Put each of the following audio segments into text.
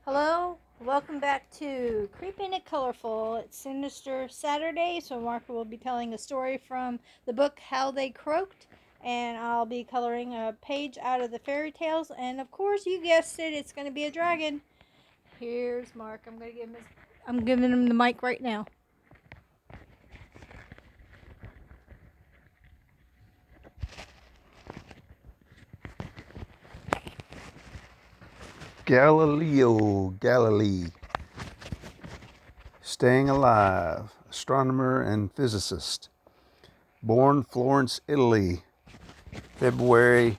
Hello, welcome back to Creeping and Colorful. It's Sinister Saturday, so Mark will be telling a story from the book How They Croaked, and I'll be coloring a page out of the fairy tales, and of course, you guessed it, it's going to be a dragon. Here's Mark. I'm giving him the mic right now. Galileo Galilei, staying alive, astronomer and physicist. Born Florence, Italy, February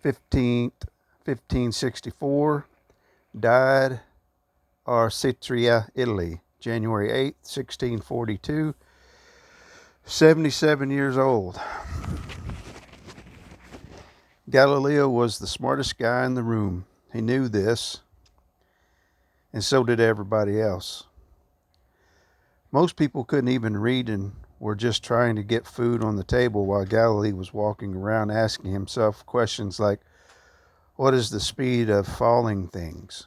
15th, 1564. Died Arcetria, Italy, January 8th, 1642. 77 years old. Galileo was the smartest guy in the room. He knew this, and so did everybody else. Most people couldn't even read and were just trying to get food on the table while Galileo was walking around asking himself questions like, what is the speed of falling things?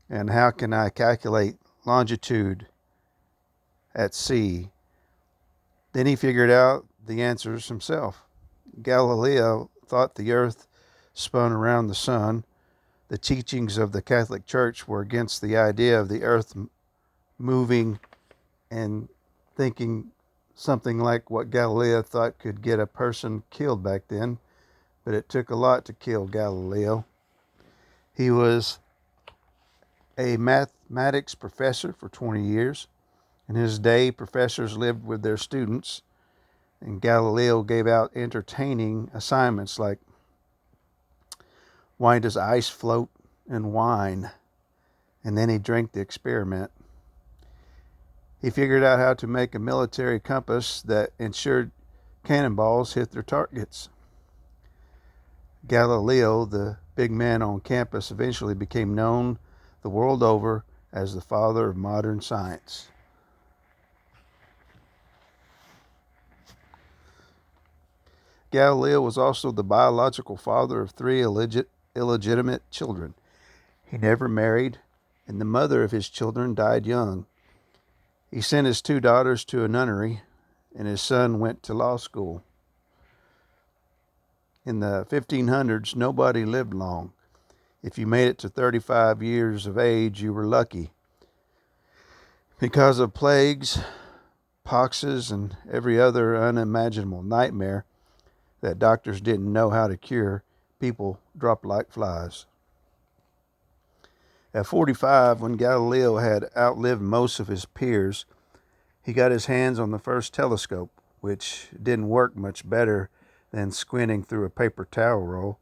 And how can I calculate longitude at sea? Then he figured out the answers himself. Galileo thought the earth spun around the sun. The teachings of the Catholic Church were against the idea of the earth moving and thinking something like what Galileo thought could get a person killed back then, but it took a lot to kill Galileo. He was a mathematics professor for 20 years. In his day, professors lived with their students, and Galileo gave out entertaining assignments like, why does ice float in wine? And then he drank the experiment. He figured out how to make a military compass that ensured cannonballs hit their targets. Galileo, the big man on campus, eventually became known the world over as the father of modern science. Galileo was also the biological father of three illegitimate children. He never married, and the mother of his children died young. He sent his two daughters to a nunnery, and his son went to law school. In the 1500s, nobody lived long. If you made it to 35 years of age, you were lucky. Because of plagues, poxes, and every other unimaginable nightmare that doctors didn't know how to cure, people dropped like flies. At 45, when Galileo had outlived most of his peers, he got his hands on the first telescope, which didn't work much better than squinting through a paper towel roll.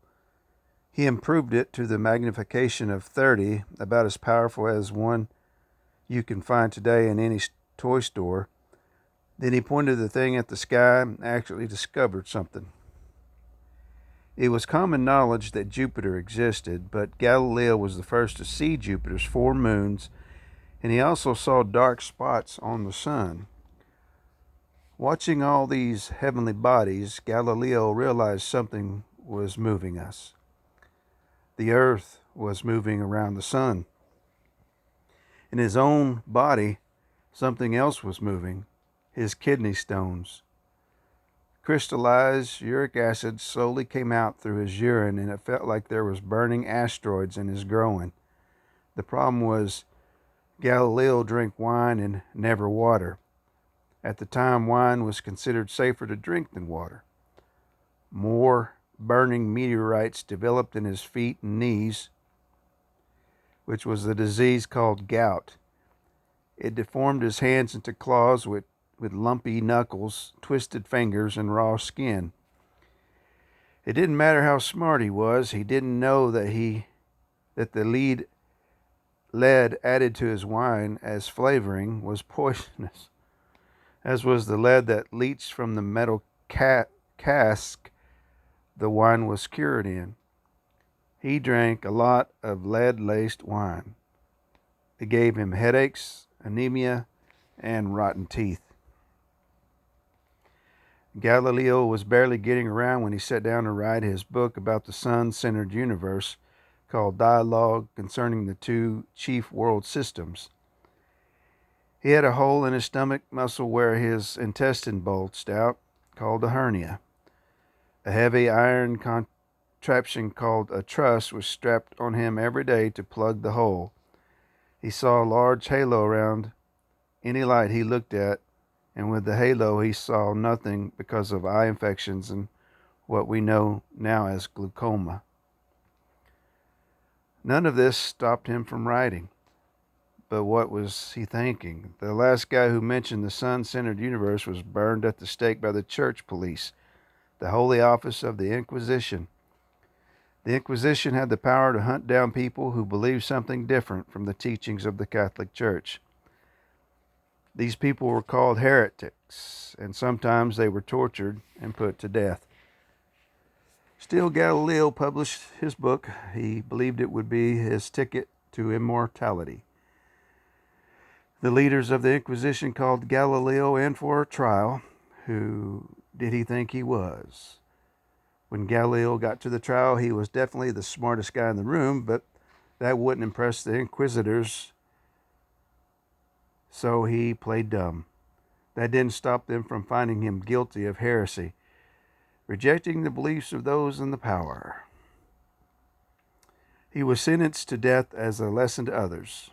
He improved it to the magnification of 30, about as powerful as one you can find today in any toy store. Then he pointed the thing at the sky and actually discovered something. It was common knowledge that Jupiter existed, but Galileo was the first to see Jupiter's 4 moons, and he also saw dark spots on the sun. Watching all these heavenly bodies, Galileo realized something was moving us. The earth was moving around the sun. In his own body, something else was moving, his kidney stones. Crystallized uric acid slowly came out through his urine, and it felt like there was burning asteroids in his groin. The problem was Galileo drank wine and never water. At the time, wine was considered safer to drink than water. More burning meteorites developed in his feet and knees, which was the disease called gout. It deformed his hands into claws with lumpy knuckles, twisted fingers, and raw skin. It didn't matter how smart he was, he didn't know that the lead added to his wine as flavoring was poisonous, as was the lead that leached from the metal cask the wine was cured in. He drank a lot of lead-laced wine. It gave him headaches, anemia, and rotten teeth. Galileo was barely getting around when he sat down to write his book about the sun-centered universe called Dialogue Concerning the Two Chief World Systems. He had a hole in his stomach muscle where his intestine bulged out, called a hernia. A heavy iron contraption called a truss was strapped on him every day to plug the hole. He saw a large halo around any light he looked at, and with the halo he saw nothing because of eye infections and what we know now as glaucoma. None of this stopped him from writing. But what was he thinking? The last guy who mentioned the sun-centered universe was burned at the stake by the church police, the holy office of the Inquisition. The Inquisition had the power to hunt down people who believed something different from the teachings of the Catholic Church. These people were called heretics, and sometimes they were tortured and put to death. Still, Galileo published his book. He believed it would be his ticket to immortality. The leaders of the Inquisition called Galileo in for a trial. Who did he think he was? When Galileo got to the trial, he was definitely the smartest guy in the room, but that wouldn't impress the inquisitors, so he played dumb. That didn't stop them from finding him guilty of heresy, rejecting the beliefs of those in the power. He was sentenced to death as a lesson to others,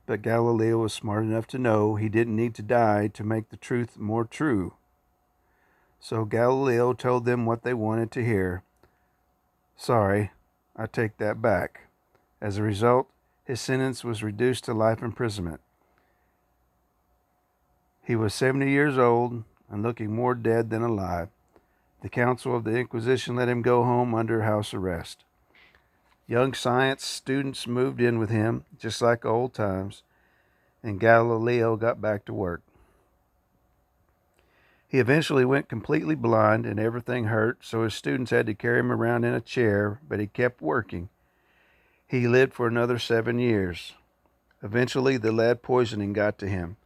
but Galileo was smart enough to know he didn't need to die to make the truth more true. So Galileo told them what they wanted to hear. Sorry, I take that back. As a result, his sentence was reduced to life imprisonment. He was 70 years old and looking more dead than alive. The council of the Inquisition let him go home under house arrest. Young science students moved in with him, just like old times, and Galileo got back to work. He eventually went completely blind and everything hurt, so his students had to carry him around in a chair, but he kept working. He lived for another 7 years. Eventually, the lead poisoning got to him.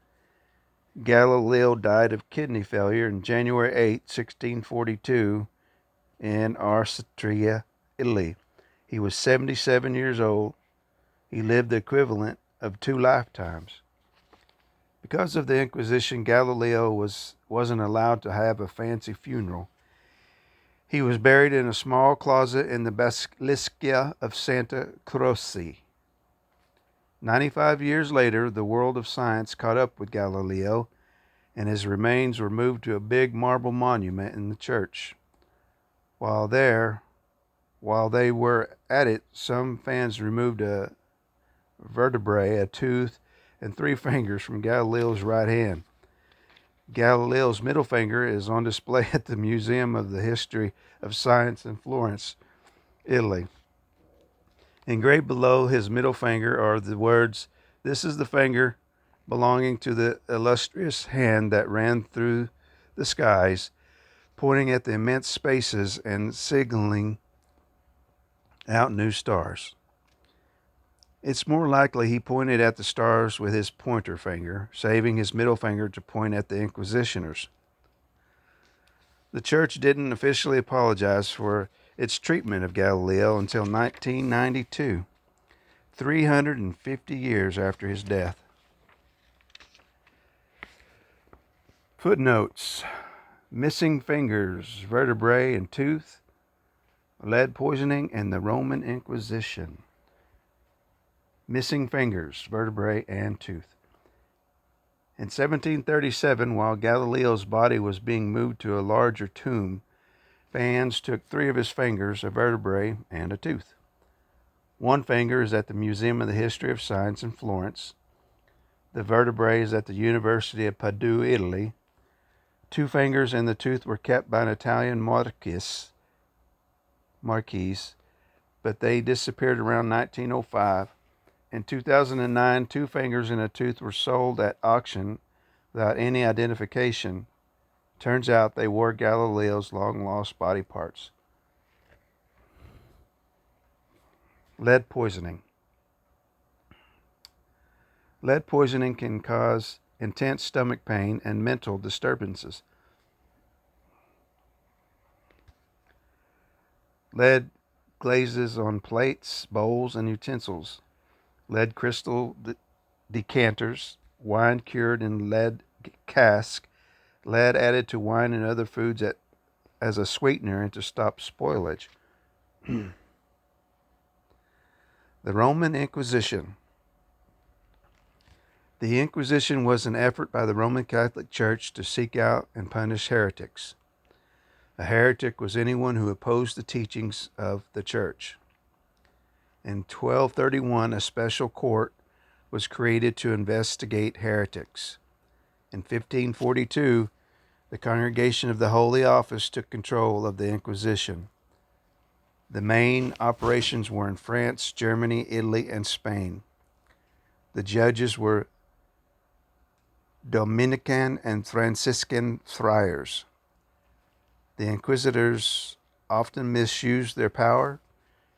Galileo died of kidney failure on January 8, 1642, in Arcetria, Italy. He was 77 years old. He lived the equivalent of 2 lifetimes. Because of the Inquisition, Galileo wasn't allowed to have a fancy funeral. He was buried in a small closet in the Basilica of Santa Croce. 95 years later, the world of science caught up with Galileo, and his remains were moved to a big marble monument in the church. While they were at it, some fans removed a vertebrae, a tooth, and 3 fingers from Galileo's right hand. Galileo's middle finger is on display at the Museum of the History of Science in Florence, Italy. Engraved below his middle finger are the words, "This is the finger belonging to the illustrious hand that ran through the skies, pointing at the immense spaces and signaling out new stars." It's more likely he pointed at the stars with his pointer finger, saving his middle finger to point at the Inquisitioners. The church didn't officially apologize for its treatment of Galileo until 1992, 350 years after his death. Footnotes: missing fingers, vertebrae, and tooth, lead poisoning, and the Roman Inquisition. Missing fingers, vertebrae, and tooth. In 1737, while Galileo's body was being moved to a larger tomb, fans took 3 of his fingers, a vertebrae, and a tooth. 1 finger is at the Museum of the History of Science in Florence. The vertebrae is at the University of Padua, Italy. 2 fingers and the tooth were kept by an Italian Marquis, but they disappeared around 1905. In 2009, 2 fingers and a tooth were sold at auction without any identification. Turns out they were Galileo's long-lost body parts. Lead poisoning. Lead poisoning can cause intense stomach pain and mental disturbances. Lead glazes on plates, bowls, and utensils, lead crystal decanters, wine cured in lead cask, lead added to wine and other foods as a sweetener and to stop spoilage. The Roman Inquisition. The Inquisition was an effort by the Roman Catholic Church to seek out and punish heretics. A heretic was anyone who opposed the teachings of the Church. In 1231, a special court was created to investigate heretics. In 1542, the Congregation of the Holy Office took control of the Inquisition. The main operations were in France, Germany, Italy, and Spain. The judges were Dominican and Franciscan friars. The inquisitors often misused their power,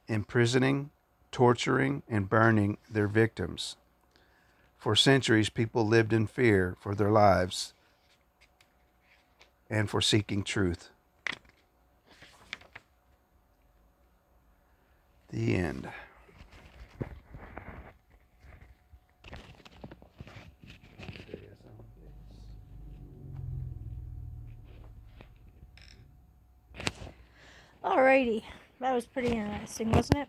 imprisoning, torturing, and burning their victims. For centuries, people lived in fear for their lives and for seeking truth. The end. Alrighty, that was pretty interesting, wasn't it?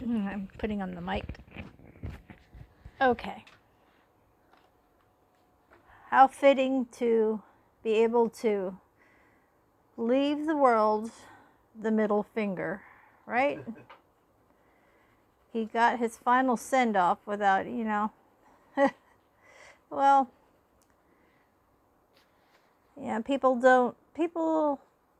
I'm putting on the mic. Okay. How fitting to be able to leave the world the middle finger, right? He got his final send-off without, well, yeah, people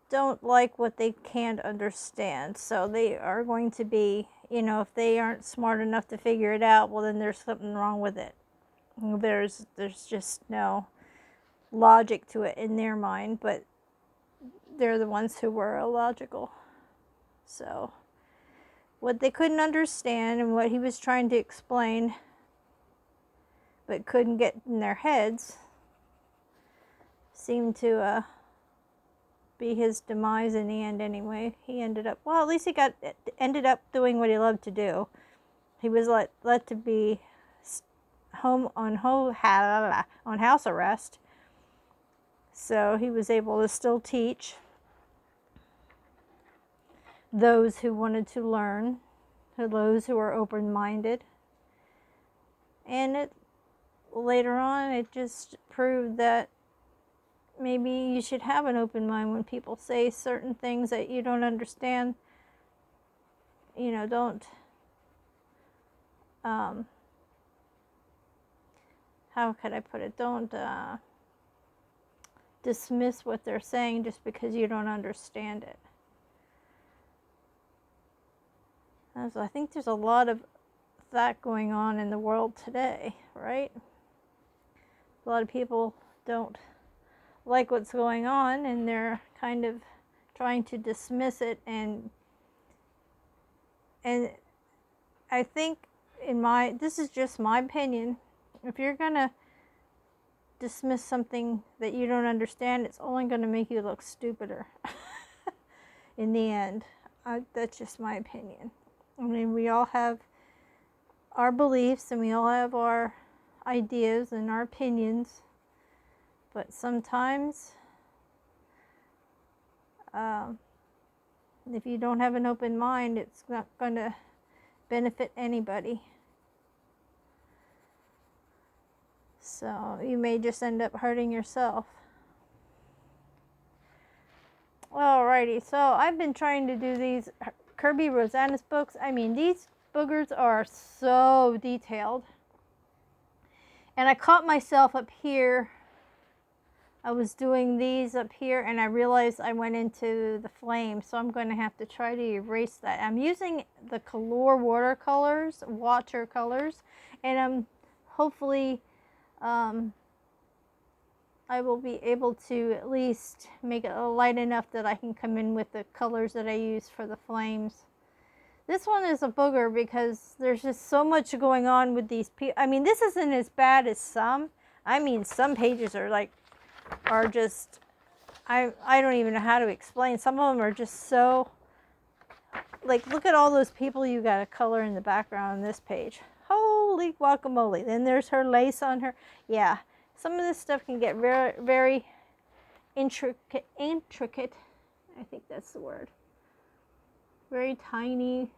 don't like what they can't understand. So they are going to be, if they aren't smart enough to figure it out, well, then there's something wrong with it. There's just no logic to it in their mind, but they're the ones who were illogical. So what they couldn't understand and what he was trying to explain but couldn't get in their heads seemed to be his demise in the end anyway. He ended up, well, at least he ended up doing what he loved to do. He was let to be on house arrest. So he was able to still teach those who wanted to learn, to those who were open-minded. And later on, it just proved that maybe you should have an open mind when people say certain things that you don't understand. Don't, how could I put it? Don't dismiss what they're saying just because you don't understand it. So I think there's a lot of that going on in the world today, right? A lot of people don't like what's going on, and they're kind of trying to dismiss it, and I think this is just my opinion, if you're gonna dismiss something that you don't understand, it's only going to make you look stupider in the end. That's just my opinion. I mean, we all have our beliefs and we all have our ideas and our opinions, but sometimes if you don't have an open mind, it's not going to benefit anybody. So you may just end up hurting yourself. Alrighty, so I've been trying to do these Kirby Rosanis books. I mean, these boogers are so detailed. And I caught myself up here. I was doing these up here and I realized I went into the flame. So I'm going to have to try to erase that. I'm using the Color watercolors, and I'm hopefully I will be able to at least make it light enough that I can come in with the colors that I use for the flames. This one is a booger because there's just so much going on with these people. I mean, this isn't as bad as some. I mean, some pages are just I don't even know how to explain. Some of them are just so, like, look at all those people you got to color in the background on this page. Holy guacamole. Then there's her lace on her. Yeah, some of this stuff can get very, very intricate. I think that's the word. Very tiny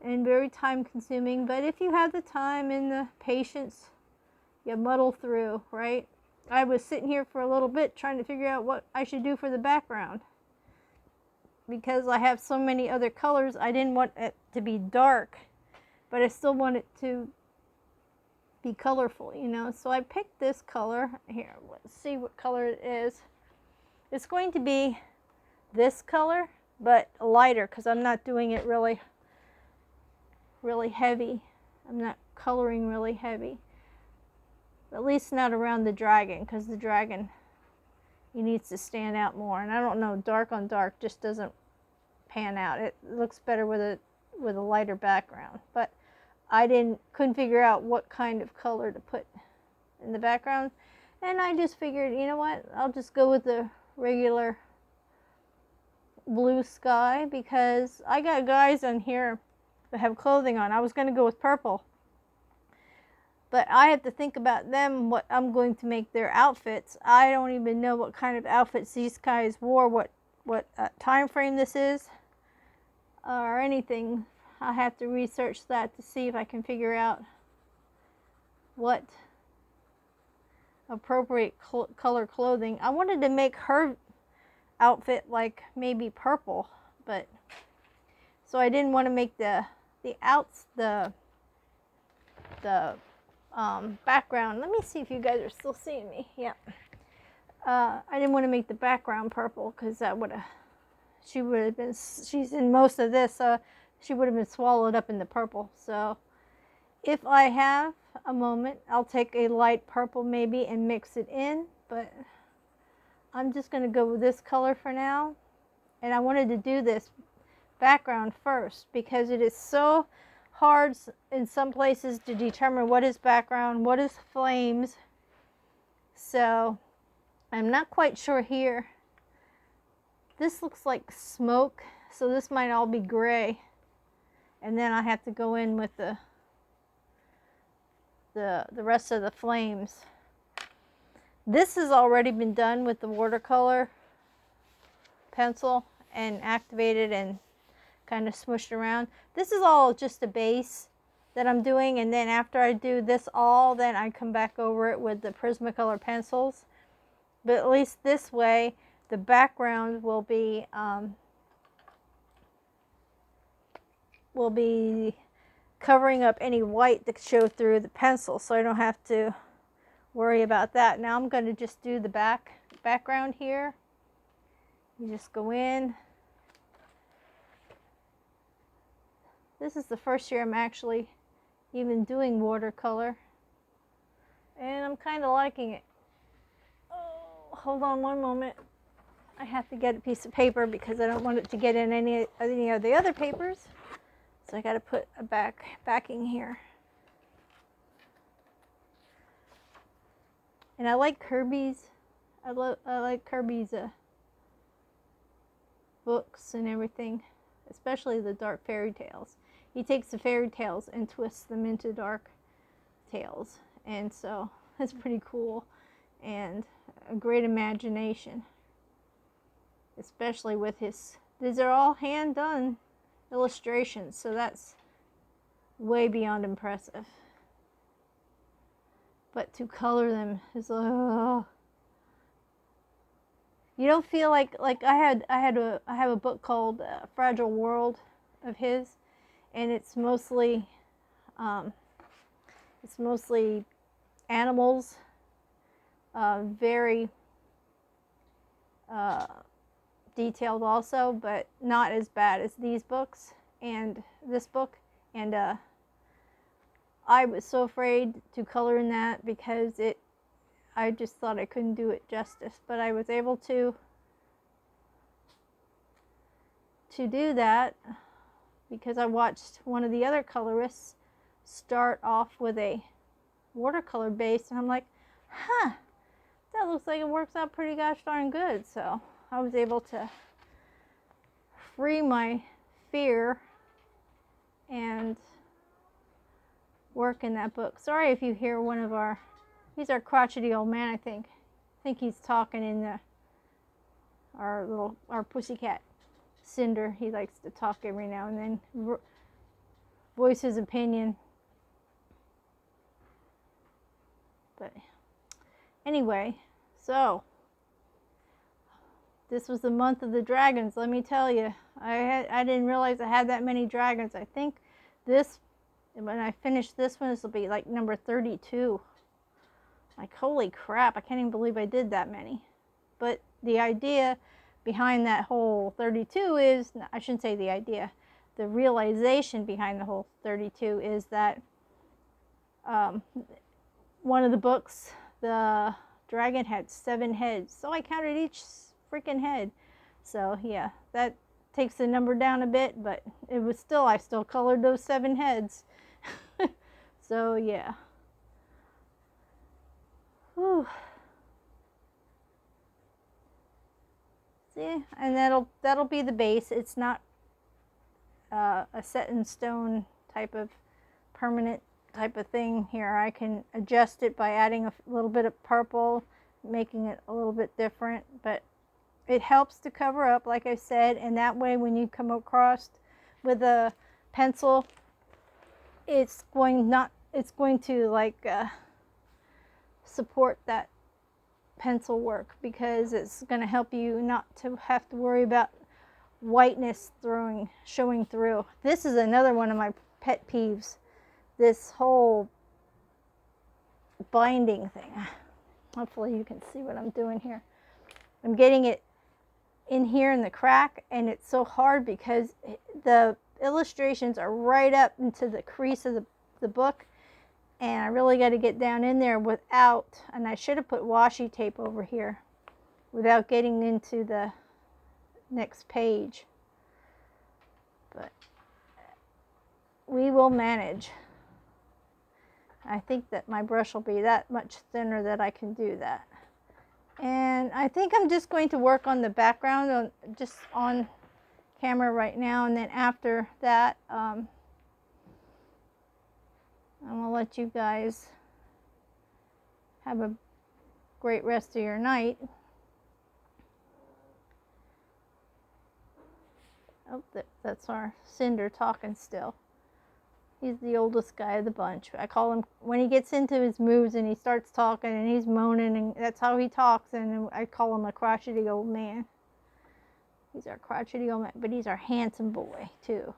and very time consuming. But if you have the time and the patience, you muddle through, right? I was sitting here for a little bit trying to figure out what I should do for the background. Because I have so many other colors, I didn't want it to be dark, but I still want it to be colorful, you know. So I picked this color. Here, let's see what color it is. It's going to be this color, but lighter, because I'm not doing it really heavy. I'm not coloring really heavy. At least not around the dragon, because the dragon, he needs to stand out more. And I don't know, dark on dark just doesn't pan out. It looks better with a lighter background. But I couldn't figure out what kind of color to put in the background. And I just figured, you know what, I'll just go with the regular blue sky, because I got guys on here that have clothing on. I was going to go with purple. But I have to think about them, what I'm going to make their outfits. I don't even know what kind of outfits these guys wore, what time frame this is, or anything. I have to research that to see if I can figure out what appropriate color clothing. I wanted to make her outfit like maybe purple, but so I didn't want to make the background. Let me see if you guys are still seeing me. Yeah. I didn't want to make the background purple, because that would have, she's in most of this, she would have been swallowed up in the purple. So if I have a moment, I'll take a light purple maybe and mix it in, but I'm just going to go with this color for now. And I wanted to do this background first, because it is so hard in some places to determine what is background, what is flames. So I'm not quite sure here. This looks like smoke, so this might all be gray. And then I have to go in with the rest of the flames. This has already been done with the watercolor pencil and activated and kind of smushed around. This is all just a base that I'm doing, and then after I do this all, then I come back over it with the Prismacolor pencils. But at least this way, the background will be covering up any white that show through the pencil, so I don't have to worry about that. Now I'm going to just do the background here. You just go in. This is the first year I'm actually even doing watercolor, and I'm kind of liking it. Oh, hold on one moment. I have to get a piece of paper because I don't want it to get in any of the other papers. So I got to put a backing here. And I like Kirby's. I like Kirby's books and everything, especially the Dark Fairytales. He takes the fairy tales and twists them into dark tales, and so that's pretty cool and a great imagination, especially with these are all hand done illustrations, so that's way beyond impressive. But to color them is you don't feel like I have a book called Fragile World of his, and it's mostly animals, very detailed also, but not as bad as these books and this book. And I was so afraid to color in that because I just thought I couldn't do it justice, but I was able to do that because I watched one of the other colorists start off with a watercolor base, and I'm like, huh, that looks like it works out pretty gosh darn good. So I was able to free my fear and work in that book. Sorry if you hear one of our, he's our crotchety old man, I think. I think he's talking in our pussycat, Cinder. He likes to talk every now and then, voice his opinion. But anyway, so this was the month of the dragons. Let me tell you, I didn't realize I had that many dragons. I think this, when I finish this one, this will be like number 32. Like, holy crap, I can't even believe I did that many. But the idea behind that whole 32 is, I shouldn't say the idea, the realization behind the whole 32 is that one of the books, the dragon had 7 heads. So I counted each freaking head. So yeah, that takes the number down a bit, but it was still, I still colored those 7 heads. So yeah. Whew. See, and that'll be the base. It's not a set in stone type of permanent type of thing here. I can adjust it by adding a little bit of purple, making it a little bit different, but it helps to cover up, like I said, and that way when you come across with a pencil, it's going to like support that pencil work, because it's going to help you not to have to worry about whiteness showing through. This is another one of my pet peeves, this whole binding thing. Hopefully you can see what I'm doing here. I'm getting it in here in the crack, and it's so hard because the illustrations are right up into the crease of the book, and I really got to get down in there without, and I should have put washi tape over here, without getting into the next page. But we will manage. I think that my brush will be that much thinner that I can do that. And I think I'm just going to work on the background just on camera right now, and then after that I'm going to let you guys have a great rest of your night. Oh, that's our Cinder talking still. He's the oldest guy of the bunch. I call him, when he gets into his moods and he starts talking and he's moaning, and that's how he talks, and I call him a crotchety old man. He's our crotchety old man, but he's our handsome boy too.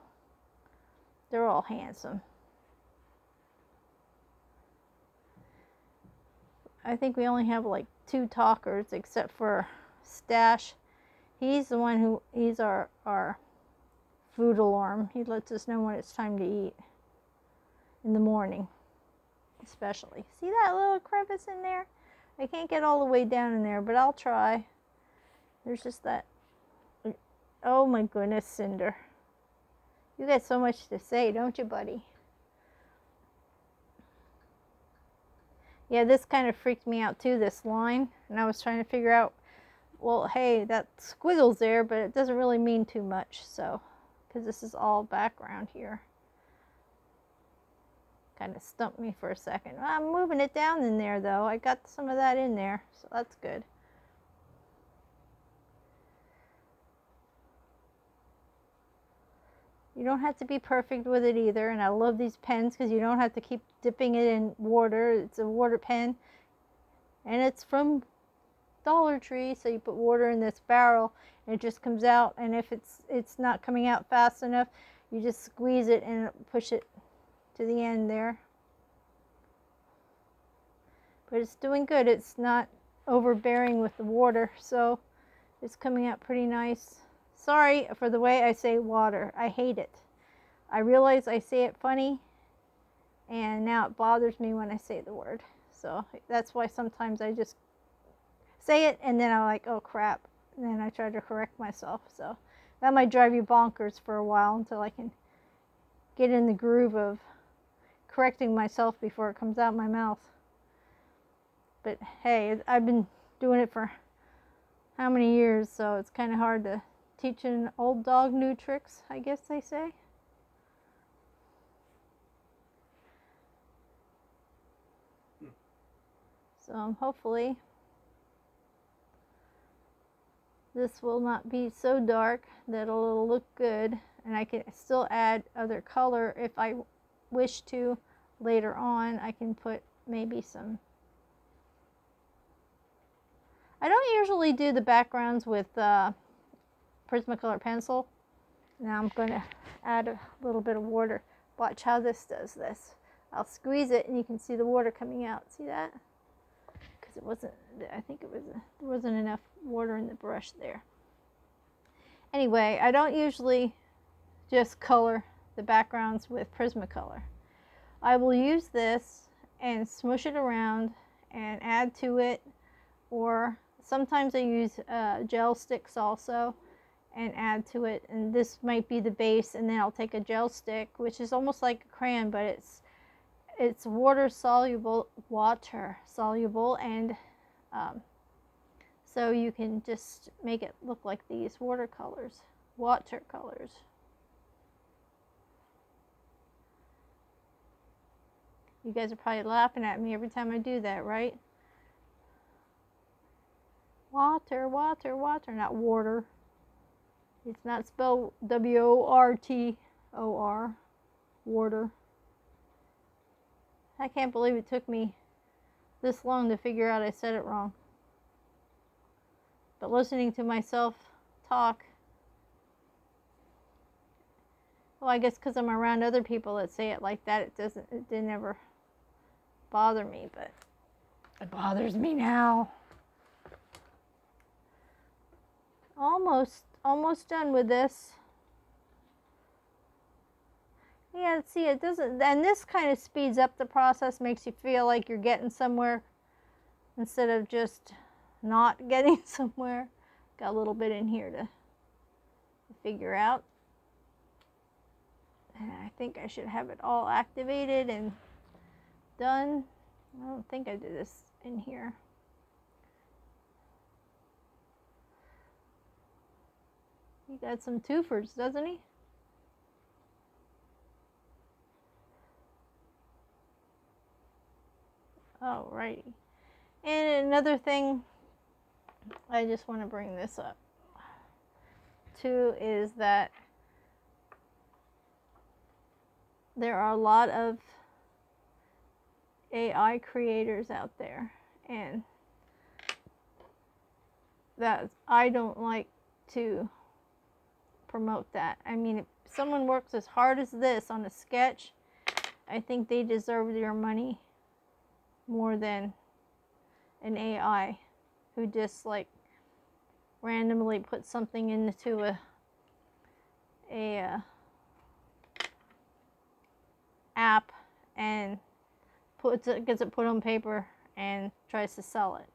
They're all handsome. I think we only have like 2 talkers except for Stash. He's the one he's our food alarm. He lets us know when it's time to eat. In the morning, especially. See that little crevice in there? I can't get all the way down in there, but I'll try. There's just that. Oh my goodness, Cinder. You got so much to say, don't you, buddy? Yeah, this kind of freaked me out too, this line. And I was trying to figure out, well, hey, that squiggle's there, but it doesn't really mean too much. So, because this is all background here. Kind of stumped me for a second. Well, I'm moving it down in there though. I got some of that in there, so that's good. You don't have to be perfect with it either, and I love these pens because you don't have to keep dipping it in water. It's a water pen, and it's from Dollar Tree, so you put water in this barrel and it just comes out, and if it's not coming out fast enough, you just squeeze it and push it to the end there. But it's doing good. It's not overbearing with the water, so it's coming out pretty nice. Sorry for the way I say water. I hate it. I realize I say it funny, and now it bothers me when I say the word. So that's why sometimes I just say it and then I'm like, oh crap, and then I try to correct myself. So that might drive you bonkers for a while until I can get in the groove of correcting myself before it comes out my mouth. But hey, I've been doing it for how many years, so it's kind of hard to teach an old dog new tricks, I guess they say. So hopefully this will not be so dark that it'll look good, and I can still add other color if I wish to later on. I can put maybe some. I don't usually do the backgrounds with Prismacolor pencil. Now I'm going to add a little bit of water. Watch how this does this. I'll squeeze it and you can see the water coming out. See that? Because it wasn't, I think it was, there wasn't enough water in the brush there. Anyway, I don't usually just color the backgrounds with Prismacolor. I will use this and smush it around and add to it, or sometimes I use gel sticks also and add to it, and this might be the base, and then I'll take a gel stick, which is almost like a crayon, but it's water soluble, and so you can just make it look like these watercolors. You guys are probably laughing at me every time I do that, right? Water, not water. It's not spelled W-O-R-T-O-R, water. I can't believe it took me this long to figure out I said it wrong. But listening to myself talk, well, I guess because I'm around other people that say it like that, it didn't ever bother me, but it bothers me now. Almost done with this. Yeah, see, it doesn't, and this kind of speeds up the process, makes you feel like you're getting somewhere instead of just not getting somewhere. Got a little bit in here to figure out. And I think I should have it all activated and done. I don't think I did this in here. He got some twofers, doesn't he? Alrighty. And another thing I just want to bring this up too is that there are a lot of AI creators out there, and that I don't like to promote that. I mean, if someone works as hard as this on a sketch, I think they deserve your money more than an AI who just like randomly puts something into a app and gets it put on paper and tries to sell it.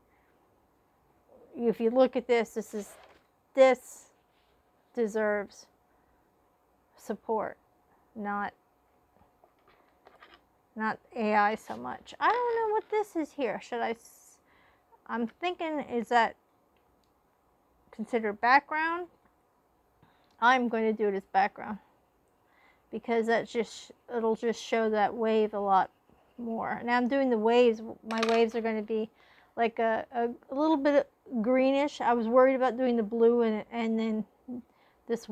If you look at this, this deserves support, not AI so much. I don't know what this is here. I'm thinking, is that considered background? I'm going to do it as background because it'll just show that wave a lot more. Now I'm doing the waves. My waves are going to be like a little bit greenish. I was worried about doing the blue and then this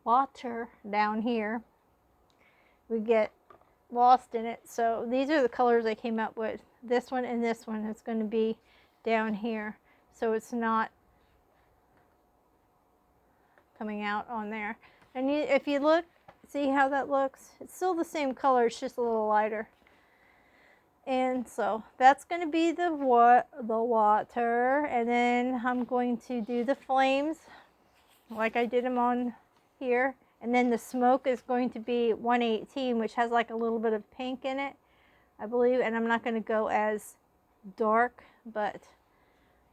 water down here. We get lost in it. So these are the colors I came up with. This one and this one is going to be down here. So it's not coming out on there. And if you look, see how that looks? It's still the same color, it's just a little lighter. And so that's going to be the water, and then I'm going to do the flames like I did them on here, and then the smoke is going to be 118, which has like a little bit of pink in it, I believe, and I'm not going to go as dark, but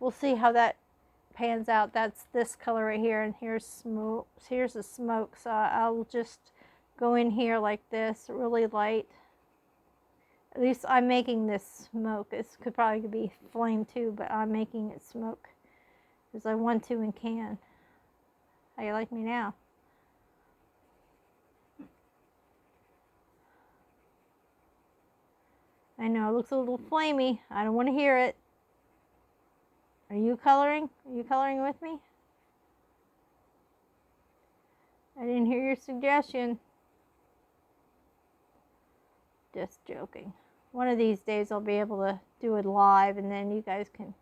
we'll see how that pans out. That's this color right here, and here's smoke. Here's the smoke, so I'll just go in here like this, really light, At least I'm making this smoke. This could probably be flame too, but I'm making it smoke because I want to and can. How you like me now? I know it looks a little flamey. I don't want to hear it. Are you coloring? Are you coloring with me? I didn't hear your suggestion. Just joking. One of these days I'll be able to do it live and then you guys can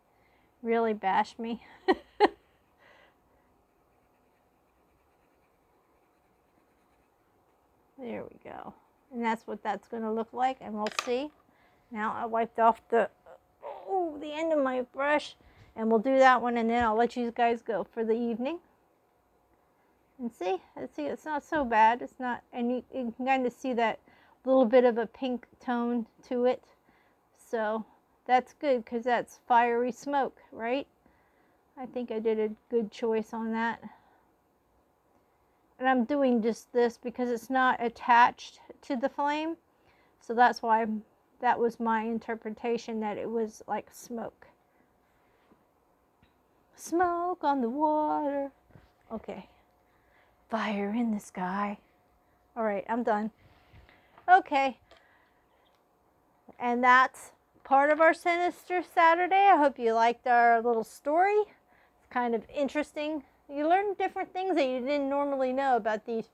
really bash me. There we go. And that's what that's going to look like, and we'll see. Now I wiped off the end of my brush, and we'll do that one, and then I'll let you guys go for the evening. And see, it's not so bad. It's not, and you can kind of see that little bit of a pink tone to it. So that's good because that's fiery smoke, right? I think I did a good choice on that. And I'm doing just this because it's not attached to the flame. So that's why that was my interpretation, that it was like smoke. Smoke on the water. Okay. Fire in the sky. All right, I'm done. Okay. And that's part of our Sinister Saturday. I hope you liked our little story. It's kind of interesting. You learn different things that you didn't normally know about these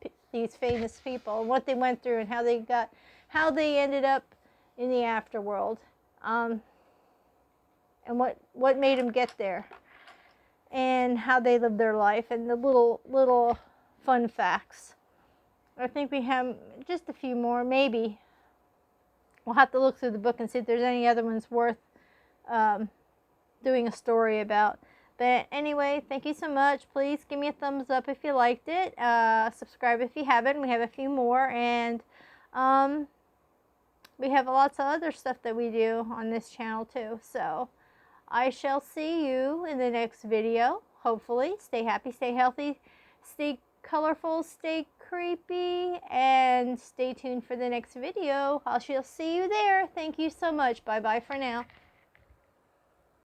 famous people and what they went through and how they ended up in the afterworld, and what made them get there, and how they lived their life, and the little fun facts. I think we have just a few more, maybe. We'll have to look through the book and see if there's any other ones worth doing a story about. But anyway, thank you so much. Please give me a thumbs up if you liked it. Subscribe if you haven't. We have a few more, and we have lots of other stuff that we do on this channel too. So I shall see you in the next video. Hopefully, stay happy, stay healthy, stay colorful, stay creepy, and stay tuned for the next video. I shall see you there. Thank you so much. Bye bye for now.